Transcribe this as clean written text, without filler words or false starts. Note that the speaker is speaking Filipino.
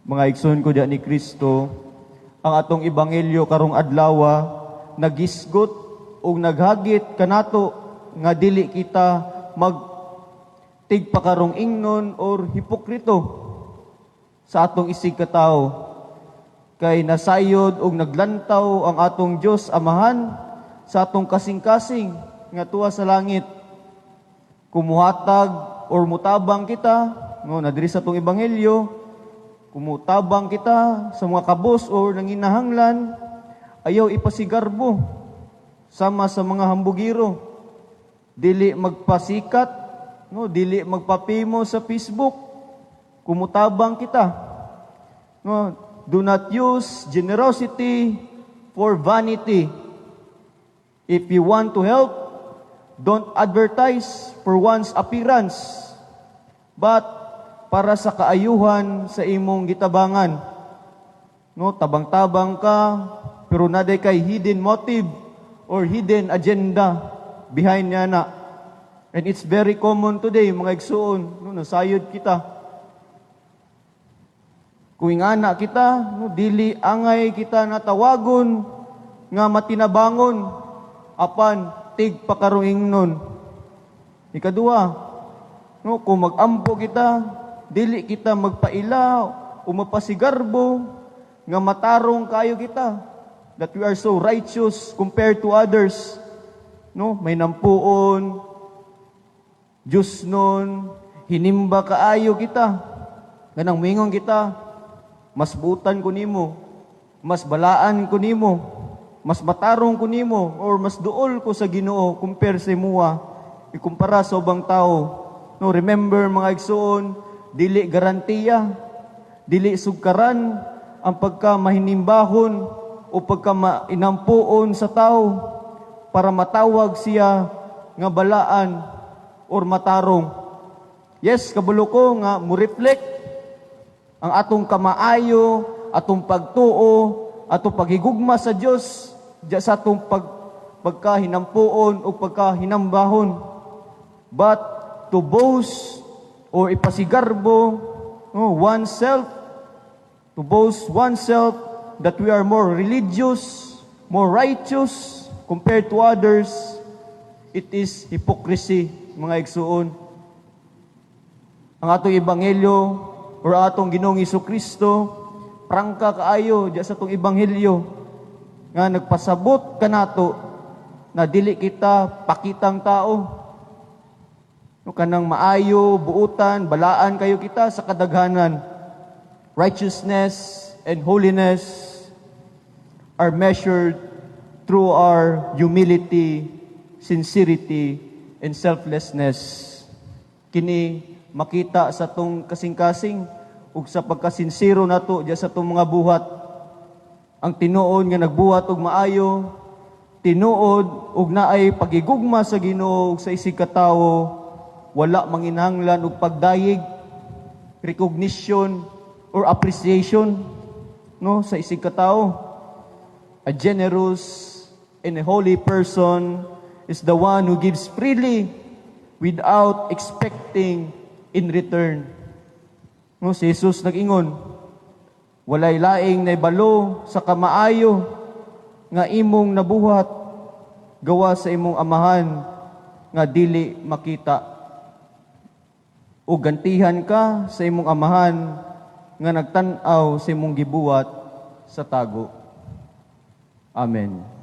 Mga igsoon ko diyan ni Kristo, ang atong ebanghelyo karong adlaw nagisgot o naghagit kanato nga dili kita tigpakarong ingnon or hipokrito sa atong isig katawo. Kay nasayod og naglantaw ang atong Dios Amahan sa atong kasing-kasing nga tuwa sa langit. Kumuhatag or mutabang kita, no, na diri sa atong ebanghelyo, kumutabang kita sa mga kabos or nanginahanglan, ayaw ipasigarbo sama sa mga hambugiro. Dili magpasikat, no, dili magpapimo sa Facebook. Kumutabang kita. No, do not use generosity for vanity. If you want to help, don't advertise for one's appearance, but para sa kaayuhan sa imong gitabangan. No, tabang-tabang ka, pero naday kay hidden motive or hidden agenda behind niya na. And it's very common today, mga igsoon, no, nasayod kita. Kung ingana kita, no, dili angay kita natawagon nga matinabangon apan tigpakarong nun. Ikaduha, no, kung magampo kita, dili kita magpailaw o mapasigarbo nga matarong kayo kita that we are so righteous compared to others. No, may nampuon, Diyos nun, hinimba kaayo kita. Ganang mingon kita, mas butan ko nimo, mas balaan ko nimo, mas matarong ko nimo, or mas duol ko sa Ginoo compare sa imuha, ikumpara sa ubang tao. No, remember mga igsoon, dili garantiya, dili sugkaran ang pagka mahinimbahon o pagka mainampuon sa tao para matawag siya nga balaan or matarong. Yes, kabulo ko nga mo-reflect ang atong kamaayo, atong pagtuo, atong paghigugma sa Dios diya sa atong pagkahinampuon o pagkahinambahon. But to boast or ipasigarbo oneself, to boast oneself that we are more religious, more righteous compared to others, it is hypocrisy, mga igsuon. Ang atong ebanghelyo or atong Ginoong Jesucristo, prangka kaayo diya sa atong ebanghelyo nga nagpasabot kanato na dili kita pakitang tao. No, kanang maayo, buutan, balaan kayo kita sa kadaghanan. Righteousness and holiness are measured through our humility, sincerity, and selflessness. Kini makita sa tong kasing-kasing ug sa pagkasinsero nato diya sa tong mga buhat. Ang tinuod nga nagbuhat og maayo, tinuod og naay pagigugma sa Ginoo ug sa isig katawo, wala manginahanglan og pagdayeg, recognition or appreciation, no, sa isig katawo. A generous and a holy person is the one who gives freely without expecting in return. No, si Jesus nag-ingon, walay laing naibalo sa kamaayo nga imong nabuhat gawa sa imong amahan nga dili makita. O gantihan ka sa imong amahan nga nagtan-aw sa imong gibuhat sa tago. Amen.